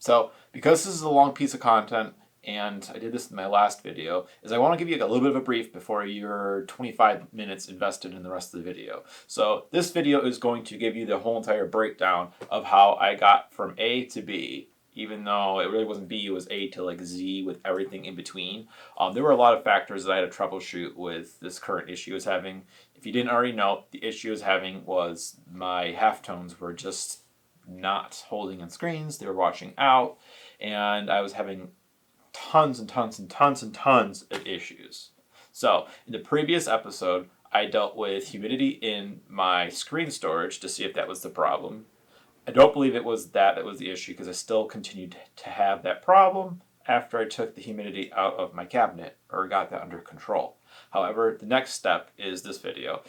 So because this is a long piece of content, and I did this in my last video, is I want to give you a little bit of a brief before your 25 minutes invested in the rest of the video. So this video is going to give you the whole entire breakdown of how I got from A to B, even though it really wasn't B, it was A to like Z with everything in between. There were a lot of factors that I had to troubleshoot with this current issue I was having. If you didn't already know, the issue I was having was my halftones were just not holding on screens. They were washing out, and I was having tons and tons and tons and tons of issues. So in the previous episode, I dealt with humidity in my screen storage to see if that was the problem. I don't believe it was that was the issue, because I still continued to have that problem after I took the humidity out of my cabinet or got that under control. However, the next step is this video.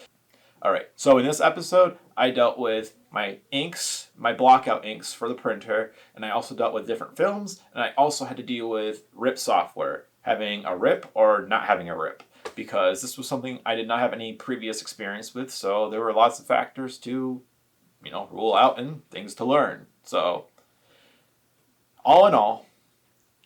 Alright, so in this episode, I dealt with my inks, my blockout inks for the printer, and I also dealt with different films, and I also had to deal with RIP software, having a RIP or not having a RIP, because this was something I did not have any previous experience with, so there were lots of factors to, rule out and things to learn. So, all in all,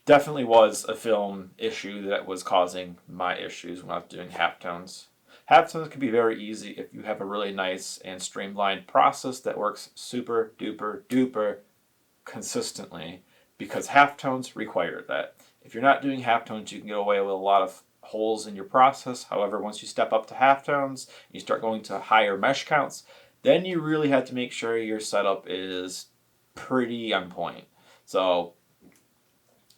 definitely was a film issue that was causing my issues when I was doing halftones. Halftones can be very easy if you have a really nice and streamlined process that works super duper duper consistently, because halftones require that. If you're not doing halftones, you can get away with a lot of holes in your process. However, once you step up to halftones, you start going to higher mesh counts, then you really have to make sure your setup is pretty on point. So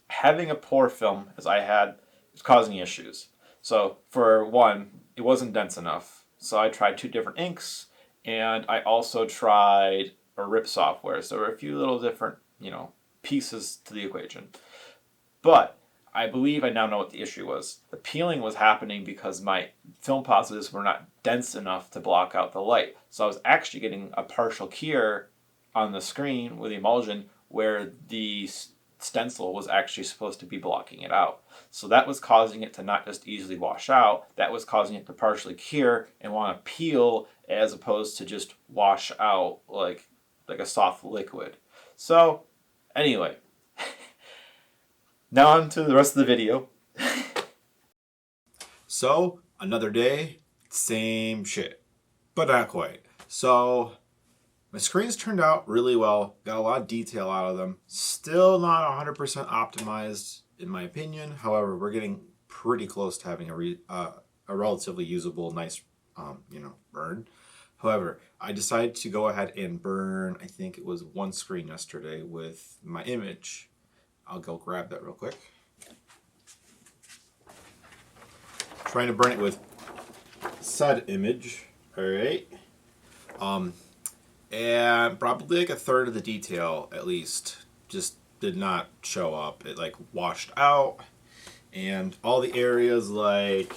having a poor film, as I had, is causing issues. So for one, it wasn't dense enough. So I tried 2 different inks, and I also tried a RIP software. So there were a few little different, pieces to the equation. But I believe I now know what the issue was. The peeling was happening because my film positives were not dense enough to block out the light. So I was actually getting a partial cure on the screen with the emulsion where the stencil was actually supposed to be blocking it out. So that was causing it to not just easily wash out, that was causing it to partially cure and want to peel as opposed to just wash out like a soft liquid. So anyway, now on to the rest of the video. So another day, same shit, but not quite. So my screens turned out really well, got a lot of detail out of them. Still not 100% optimized in my opinion. However, we're getting pretty close to having a relatively usable, nice, burn. However, I decided to go ahead and burn, I think it was 1 screen yesterday with my image. I'll go grab that real quick. Trying to burn it with said image. All right. And probably like a third of the detail, at least, just did not show up. It like washed out, and all the areas like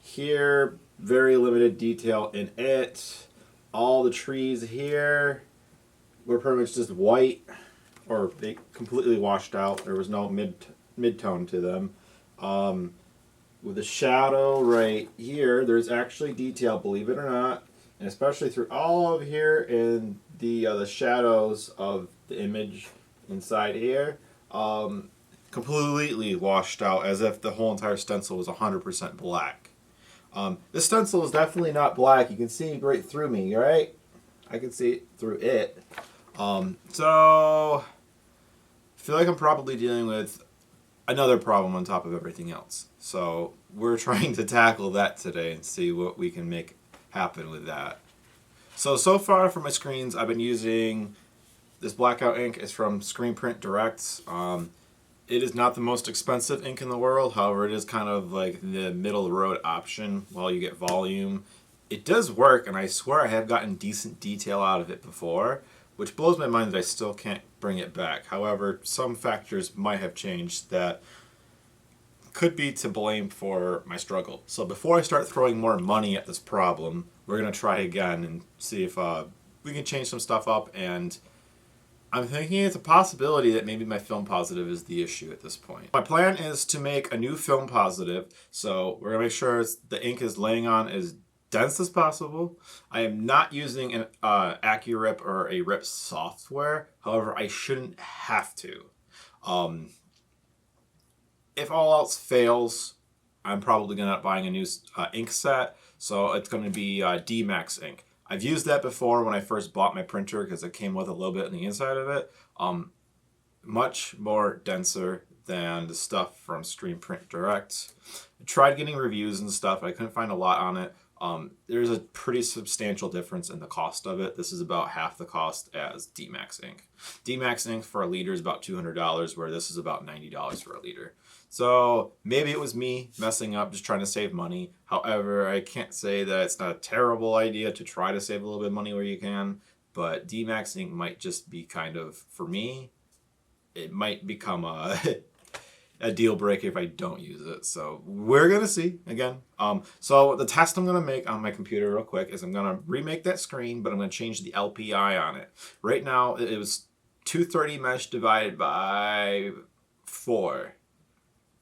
here, very limited detail in it. All the trees here were pretty much just white, or they completely washed out. There was no mid-tone to them. With the shadow right here, there's actually detail, believe it or not. And especially through all of here in the shadows of the image inside here, completely washed out as if the whole entire stencil was 100% black. This stencil is definitely not black. You can see right through me, right? I can see through it. So I feel like I'm probably dealing with another problem on top of everything else. So we're trying to tackle that today and see what we can make happen with that. So far for my screens, I've been using this blackout ink. It's from Screen Print Direct. It is not the most expensive ink in the world. However, it is kind of like the middle of the road option while you get volume. It does work, and I swear I have gotten decent detail out of it before, which blows my mind that I still can't bring it back. However, some factors might have changed that could be to blame for my struggle. So before I start throwing more money at this problem, we're going to try again and see if we can change some stuff up. And I'm thinking it's a possibility that maybe my film positive is the issue at this point. My plan is to make a new film positive. So we're going to make sure the ink is laying on as dense as possible. I am not using an AccuRip or a RIP software. However, I shouldn't have to. Um, if all else fails, I'm probably going to end up buying a new ink set. So it's going to be D-Max ink. I've used that before when I first bought my printer because it came with a little bit on the inside of it. Much more denser than the stuff from Screen Print Direct. I tried getting reviews and stuff. I couldn't find a lot on it. There's a pretty substantial difference in the cost of it. This is about half the cost as D-Max ink. D-Max ink for a liter is about $200, where this is about $90 for a liter. So maybe it was me messing up, just trying to save money. However, I can't say that it's not a terrible idea to try to save a little bit of money where you can, but D-Max ink might just be kind of, for me, it might become a deal breaker if I don't use it. So we're going to see again. So the test I'm going to make on my computer real quick is I'm going to remake that screen, but I'm going to change the LPI on it. Right now it was 230 mesh divided by 4.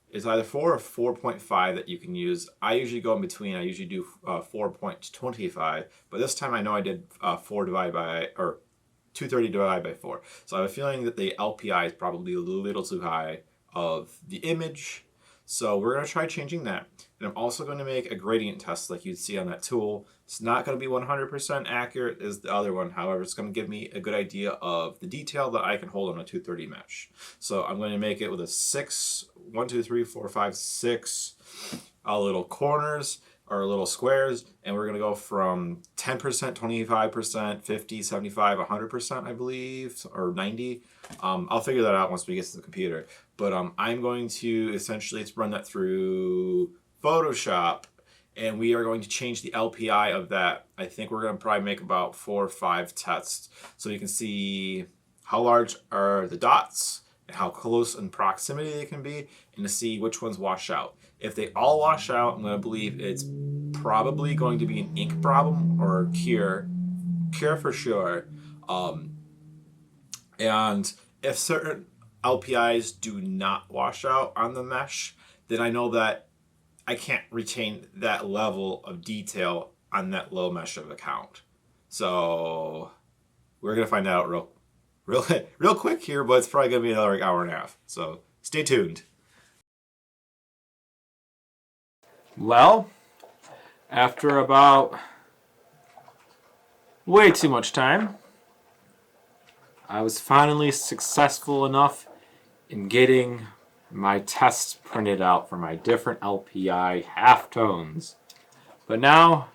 It's either 4 or 4.5 that you can use. I usually go in between. I usually do 4.25, but this time I know I did 4 divided by, or 230 divided by 4. So I have a feeling that the LPI is probably a little too high of the image. So we're going to try changing that. And I'm also going to make a gradient test like you'd see on that tool. It's not going to be 100% accurate as the other one. However, it's going to give me a good idea of the detail that I can hold on a 230 mesh. So I'm going to make it with a 1, 2, 3, 4, 5, 6 little corners or little squares. And we're going to go from 10%, 25%, 50, 75, 100%, I believe, or 90. I'll figure that out once we get to the computer. But I'm going to essentially run that through Photoshop, and we are going to change the LPI of that. I think we're going to probably make about 4 or 5 tests so you can see how large are the dots and how close in proximity they can be, and to see which ones wash out. If they all wash out, I'm going to believe it's probably going to be an ink problem or cure for sure. And if certain LPIs do not wash out on the mesh, then I know that I can't retain that level of detail on that low mesh of account. So we're going to find out real quick here, but it's probably going to be another hour and a half. So stay tuned. Well, after about way too much time, I was finally successful enough in getting my tests printed out for my different LPI halftones. But now,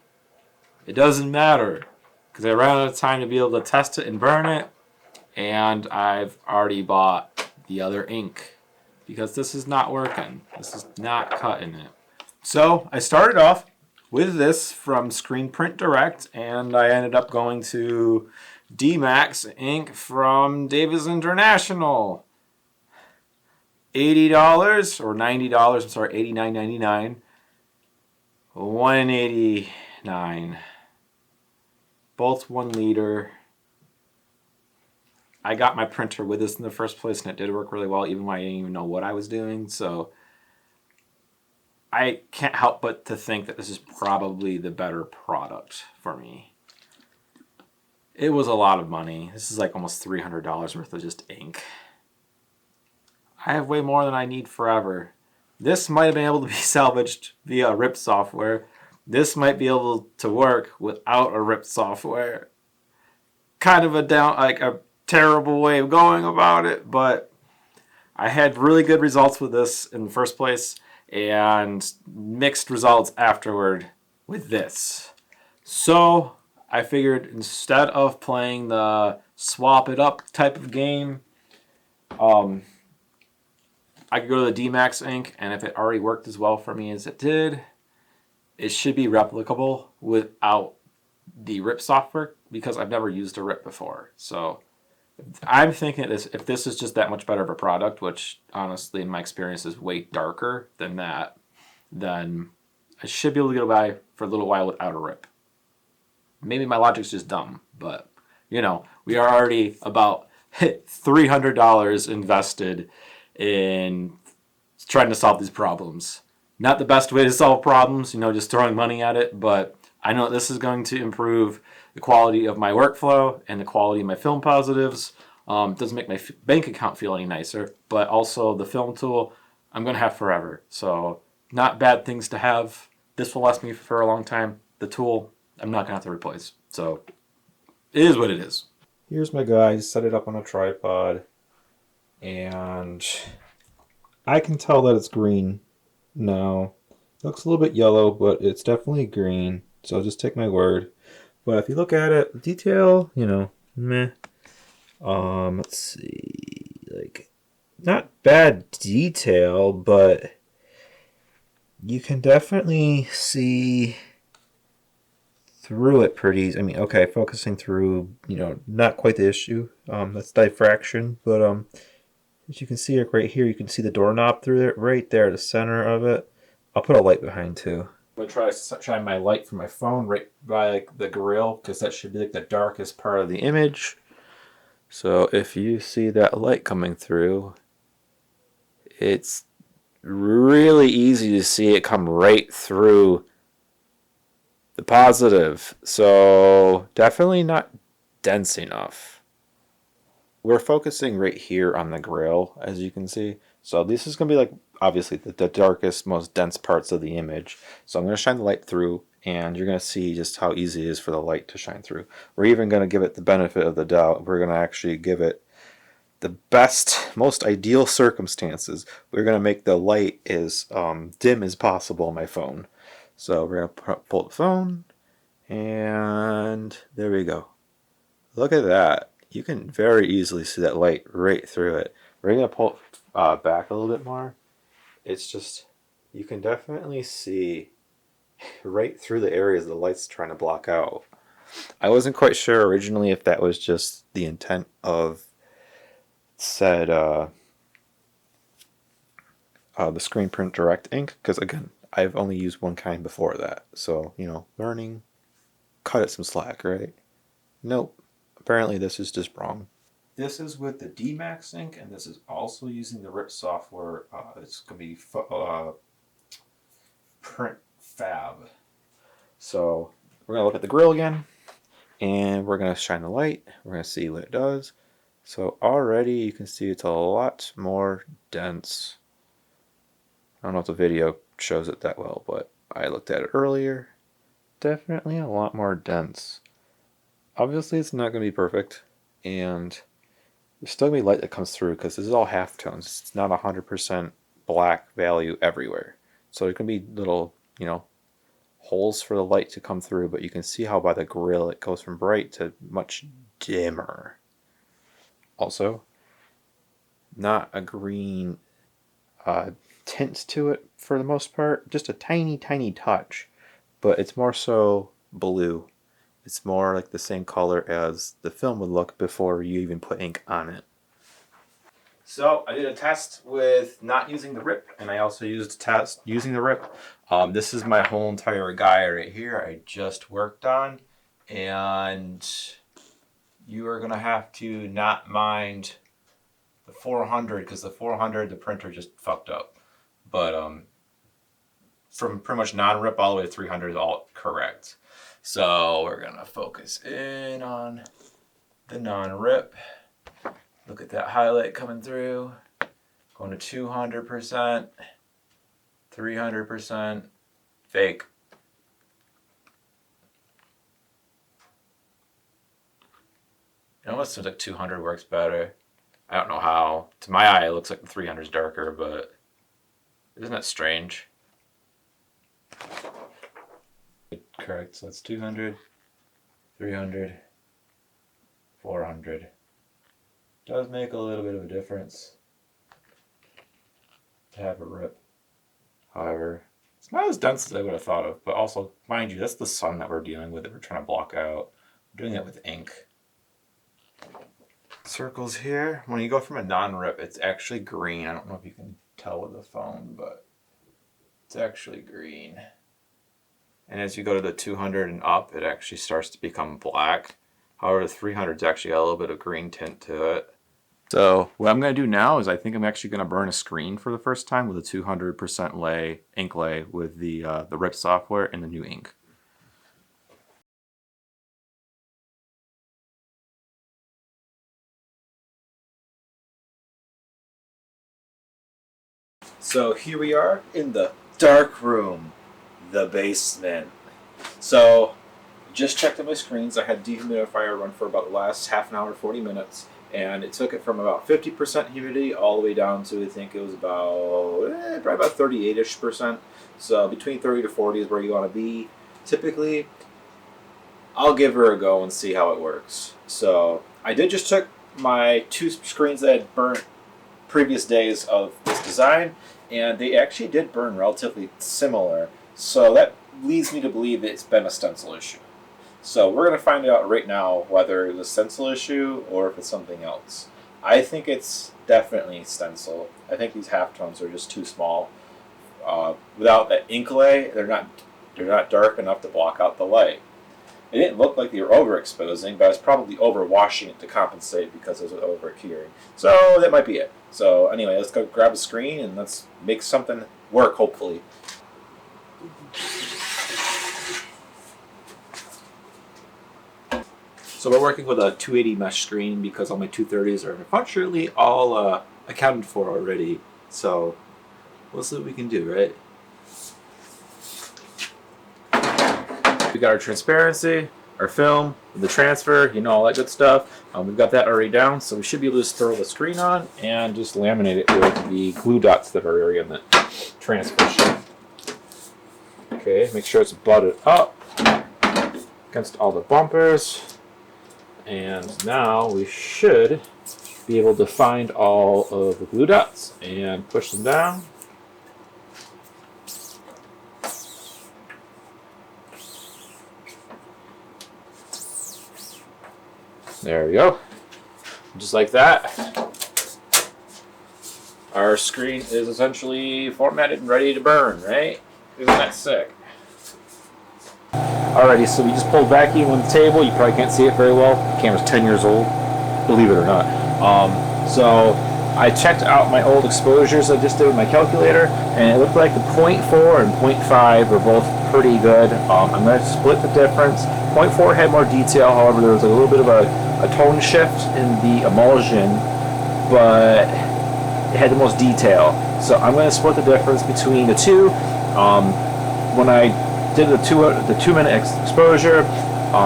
it doesn't matter, because I ran out of time to be able to test it and burn it, and I've already bought the other ink, because this is not working. This is not cutting it. So, I started off with this from Screen Print Direct, and I ended up going to D-Max ink from Davis International. $80 or $90, I'm sorry, $89.99. $189. Both 1 liter. I got my printer with this in the first place, and it did work really well, even when I didn't even know what I was doing. So I can't help but to think that this is probably the better product for me. It was a lot of money. This is like almost $300 worth of just ink. I have way more than I need forever. This might have been able to be salvaged via RIP software. This might be able to work without a RIP software. Kind of a terrible way of going about it, but I had really good results with this in the first place and mixed results afterward with this. So I figured instead of playing the swap it up type of game, I could go to the D-Max ink, and if it already worked as well for me as it did, it should be replicable without the RIP software, because I've never used a RIP before. So I'm thinking if this is just that much better of a product, which honestly in my experience is way darker than that, then I should be able to get by for a little while without a RIP. Maybe my logic's just dumb, but we are already about $300 invested in trying to solve these problems. Not the best way to solve problems, just throwing money at it, but I know this is going to improve the quality of my workflow and the quality of my film positives. Doesn't make my bank account feel any nicer, but also the film tool I'm going to have forever. So not bad things to have. This will last me for a long time. The tool I'm not going to have to replace. So it is what it is. Here's my guy. Set it up on a tripod. And I can tell that it's green now. It looks a little bit yellow, but it's definitely green. So just take my word. But if you look at it, detail, meh. Let's see, like, not bad detail, but you can definitely see through it pretty easy. I mean, okay, focusing through, not quite the issue. That's diffraction, but as you can see right here, you can see the doorknob through it right there, the center of it. I'll put a light behind too. I'm gonna try to shine my light from my phone right by like the grill, because that should be like the darkest part of the image. So if you see that light coming through, it's really easy to see it come right through the positive. So definitely not dense enough. We're focusing right here on the grill, as you can see. So this is going to be like, obviously, the darkest, most dense parts of the image. So I'm going to shine the light through, and you're going to see just how easy it is for the light to shine through. We're even going to give it the benefit of the doubt. We're going to actually give it the best, most ideal circumstances. We're going to make the light as dim as possible on my phone. So we're going to pull the phone, and there we go. Look at that. You can very easily see that light right through it. We're going to pull it back a little bit more. It's just, you can definitely see right through the areas the light's trying to block out. I wasn't quite sure originally if that was just the intent of said the Screen Print Direct ink, because again, I've only used one kind before that. So, learning, cut it some slack, right? Nope. Apparently this is just wrong. This is with the D-Max ink, and this is also using the RIP software. It's going to be Print Fab. So we're going to look at the grill again, and we're going to shine the light. We're going to see what it does. So already you can see it's a lot more dense. I don't know if the video shows it that well, but I looked at it earlier. Definitely a lot more dense. Obviously it's not going to be perfect, and there's still going to be light that comes through because this is all halftones. It's not 100% black value everywhere. So there's going to be little, holes for the light to come through, but you can see how by the grill it goes from bright to much dimmer. Also, not a green tint to it for the most part, just a tiny, tiny touch, but it's more so blue. It's more like the same color as the film would look before you even put ink on it. So I did a test with not using the RIP, and I also used a test using the RIP. This is my whole entire guy right here I just worked on, and you are going to have to not mind the 400, because the 400, the printer just fucked up. But from pretty much non-RIP all the way to 300 is all correct. So we're going to focus in on the non-RIP. Look at that highlight coming through. Going to 200%, 300%, fake. It almost seems like 200 works better. I don't know how. To my eye, it looks like the 300 is darker, but isn't that strange? Correct, so that's 200, 300, 400. Does make a little bit of a difference to have a RIP. However, it's not as dense as I would have thought of, but also, mind you, that's the sun that we're dealing with that we're trying to block out. We're doing it with ink. Circles here. When you go from a non-RIP, it's actually green. I don't know if you can tell with the phone, but it's actually green. And as you go to the 200 and up, it actually starts to become black. However, the 300's actually got a little bit of green tint to it. So what I'm going to do now is I think I'm actually going to burn a screen for the first time with a 200% ink lay with the RIP software and the new ink. So here we are in the dark room, the basement. So just checked on my screens. I had dehumidifier run for about the last half an hour, 40 minutes, and it took it from about 50% humidity all the way down to I think it was about probably about 38ish%. So between 30 to 40 is where you want to be. Typically, I'll give her a go and see how it works. So I did just took my 2 screens that I had burnt previous days of this design, and they actually did burn relatively similar. So that leads me to believe it's been a stencil issue. So we're going to find out right now whether it's a stencil issue or if it's something else. I think it's definitely stencil. I think these halftones are just too small. Without that ink lay, they're not dark enough to block out the light. It didn't look like they were overexposing, but I was probably overwashing it to compensate because it was overcuring. So that might be it. So anyway, let's go grab a screen and let's make something work, hopefully. So we're working with a 280 mesh screen because all my 230s are unfortunately all accounted for already. So we'll see what we can do, right? We got our transparency, our film, the transfer, all that good stuff. We've got that already down, so we should be able to just throw the screen on and just laminate it with the glue dots that are already in the transfer sheet. Okay, make sure it's butted up against all the bumpers. And now we should be able to find all of the glue dots and push them down. There we go. Just like that. Our screen is essentially formatted and ready to burn, right? Isn't that sick? Alrighty, so we just pulled vacuum on the table. You probably can't see it very well. The camera's 10 years old, believe it or not. So I checked out my old exposures I just did with my calculator, and it looked like the 0.4 and 0.5 were both pretty good. I'm going to split the difference. 0.4 had more detail, however, there was a little bit of a tone shift in the emulsion, but it had the most detail. So I'm going to split the difference between the two. When I did the 2-minute exposure,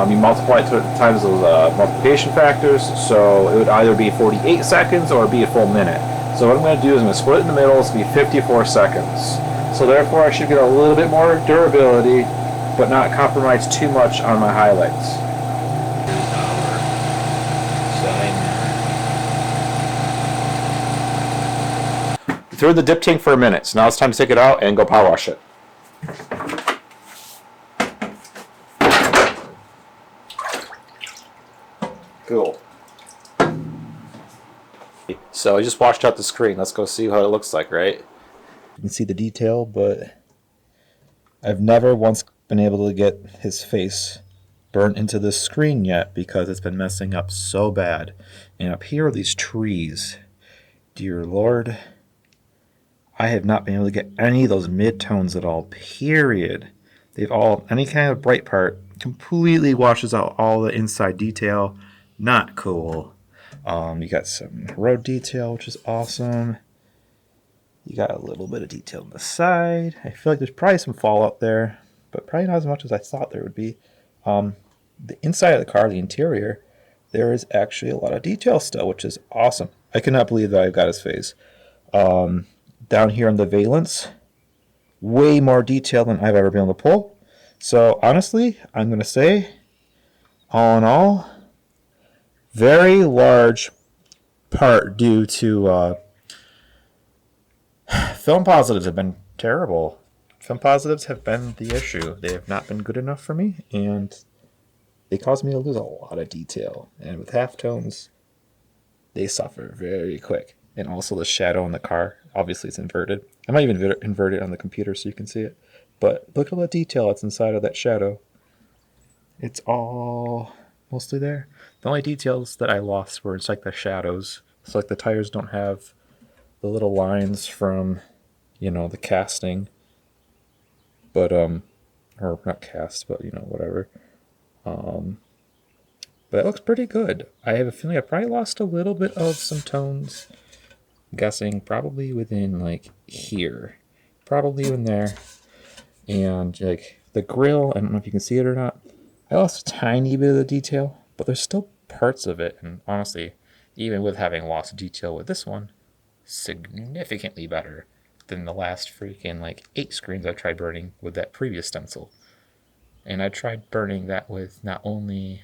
you multiply it times those multiplication factors, so it would either be 48 seconds or be a full minute. So what I'm going to do is I'm going to split it in the middle, it's going to be 54 seconds. So therefore I should get a little bit more durability, but not compromise too much on my highlights. Threw in the dip tank for a minute, so now it's time to take it out and go power wash it. Cool. So I just washed out the screen. Let's go see how it looks like, right? You can see the detail, but I've never once been able to get his face burnt into the screen yet because it's been messing up so bad. And up here are these trees. Dear Lord, I have not been able to get any of those mid-tones at all, period. They've all, any kind of bright part completely washes out all the inside detail. Not cool. You got some road detail, which is awesome. You got a little bit of detail on the side. I feel like there's probably some fallout there, but probably not as much as I thought there would be. The inside of the car, the interior, there is actually a lot of detail still, which is awesome. I cannot believe that I've got his face. Down here on the valence, way more detail than I've ever been able to pull. So honestly, I'm going to say, all in all, very large part due to film positives have been terrible. Film positives have been the issue. They have not been good enough for me, and they cause me to lose a lot of detail. And with halftones, they suffer very quick. And also the shadow in the car, obviously it's inverted. I might even invert it on the computer so you can see it. But look at all the detail that's inside of that shadow. It's all mostly there. The only details that I lost were inside the shadows. So like the tires don't have the little lines from, the casting. But, or not cast, but, whatever. But it looks pretty good. I have a feeling I probably lost a little bit of some tones guessing probably within like here, probably in there. And like the grill, I don't know if you can see it or not. I lost a tiny bit of the detail, but there's still parts of it. And honestly, even with having lost detail with this one, significantly better than the last freaking like 8 screens I tried burning with that previous stencil. And I tried burning that with not only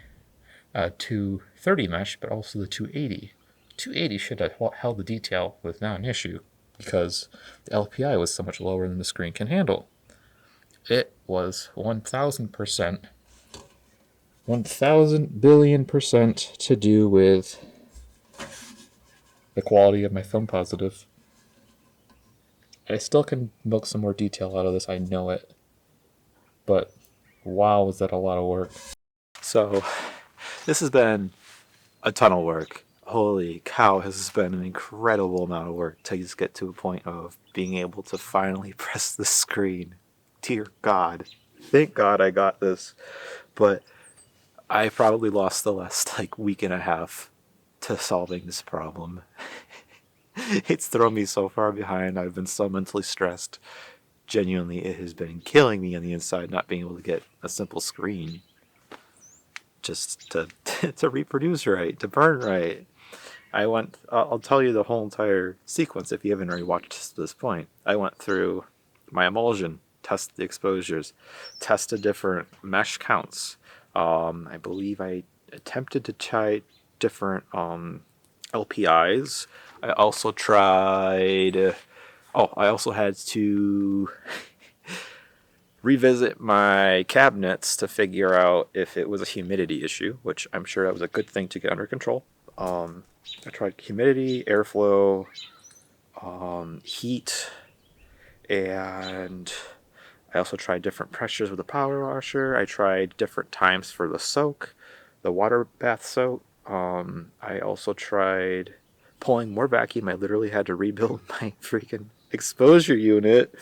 230 mesh, but also the 280. 280 should have held the detail with not an issue because the LPI was so much lower than the screen can handle. It was 1000%, 1000 billion% to do with the quality of my film positive. I still can milk some more detail out of this, I know it. But wow, was that a lot of work. So, this has been a ton of work. Holy cow, has this been an incredible amount of work to just get to a point of being able to finally press the screen. Dear God. Thank God I got this. But I probably lost the last like week and a half to solving this problem. It's thrown me so far behind. I've been so mentally stressed. Genuinely, it has been killing me on the inside not being able to get a simple screen just to to reproduce right, to burn right. I'll tell you the whole entire sequence if you haven't already watched to this point. I went through my emulsion, tested the exposures, tested different mesh counts. I believe I attempted to try different LPIs. I also tried. I also had to revisit my cabinets to figure out if it was a humidity issue, which I'm sure that was a good thing to get under control. I tried humidity, airflow, heat, and I also tried different pressures with the power washer. I tried different times for the soak, the water bath soak. I also tried pulling more vacuum. I literally had to rebuild my freaking exposure unit.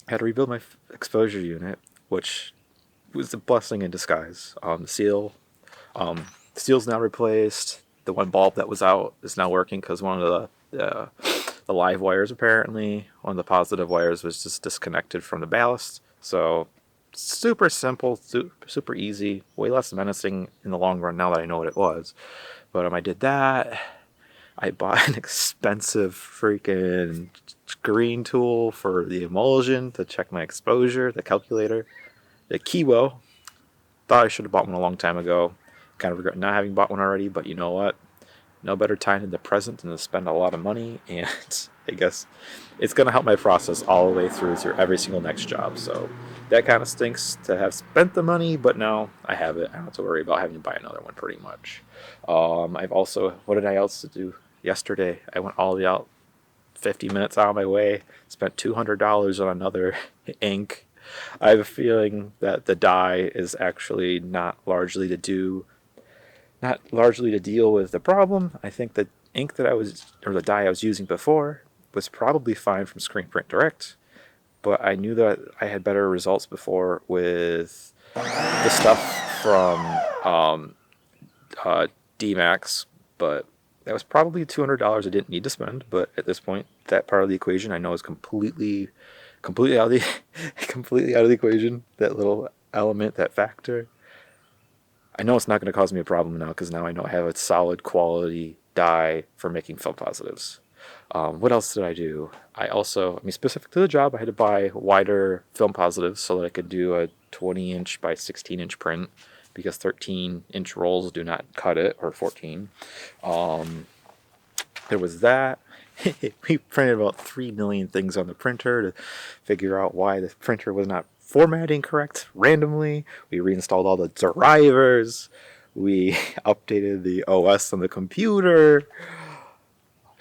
Had to rebuild my exposure unit, which was a blessing in disguise. Seal's now replaced. The one bulb that was out is now working because one of the live wires, apparently, one of the positive wires was just disconnected from the ballast. So super simple, super easy, way less menacing in the long run now that I know what it was. But I did that. I bought an expensive freaking screen tool for the emulsion to check my exposure, the calculator, the Kiwo. Thought I should have bought one a long time ago. Kind of regret not having bought one already, but you know what? No better time in the present than to spend a lot of money, and I guess it's going to help my process all the way through every single next job. So that kind of stinks to have spent the money, but now I have it. I don't have to worry about having to buy another one pretty much. I've also, what did I else do yesterday? I went all the way out 50 minutes out of my way, spent $200 on another ink. I have a feeling that the dye is actually not largely to deal with the problem. I think the ink that the dye I was using before was probably fine from Screen Print Direct, but I knew that I had better results before with the stuff from DMAX, but that was probably $200 I didn't need to spend. But at this point, that part of the equation I know is completely out of the completely out of the equation. That little element, that factor. I know it's not going to cause me a problem now because now I know I have a solid quality dye for making film positives. What else did I do? Specific to the job, I had to buy wider film positives so that I could do a 20-inch by 16-inch print because 13-inch rolls do not cut it, or 14. There was that. We printed about 3 million things on the printer to figure out why the printer was not formatting correct randomly. We reinstalled all the drivers. We updated the OS on the computer.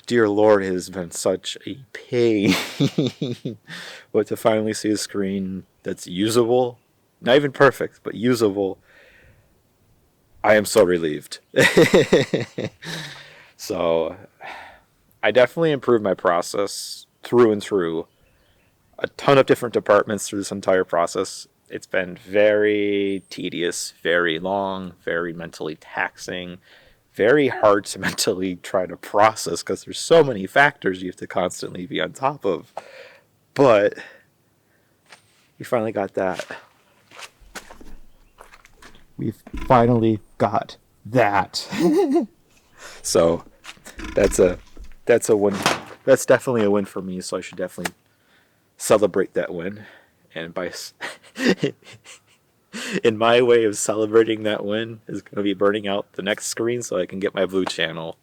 Dear Lord, it has been such a pain. But to finally see a screen that's usable, not even perfect, but usable, I am so relieved. So I definitely improved my process through and through. A ton of different departments through this entire process. It's been very tedious, very long, very mentally taxing, very hard to mentally try to process because there's so many factors you have to constantly be on top of. But we finally got that. We've finally got that. So that's a win. That's definitely a win for me. So I should definitely celebrate that win. And by in my way of celebrating that win is going to be burning out the next screen so I can get my blue channel.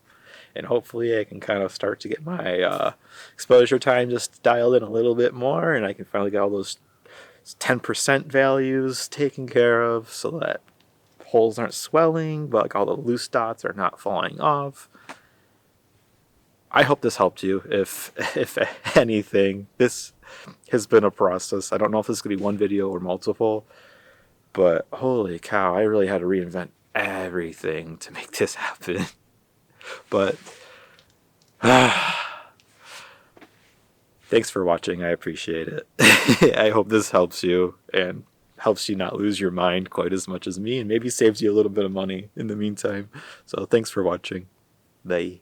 And hopefully I can kind of start to get my exposure time just dialed in a little bit more, and I can finally get all those 10% values taken care of so that holes aren't swelling, but like all the loose dots are not falling off. I hope this helped you. If anything, this has been a process. I don't know if this is going to be one video or multiple, but holy cow, I really had to reinvent everything to make this happen. But thanks for watching. I appreciate it. I hope this helps you and helps you not lose your mind quite as much as me, and maybe saves you a little bit of money in the meantime. So thanks for watching. Bye.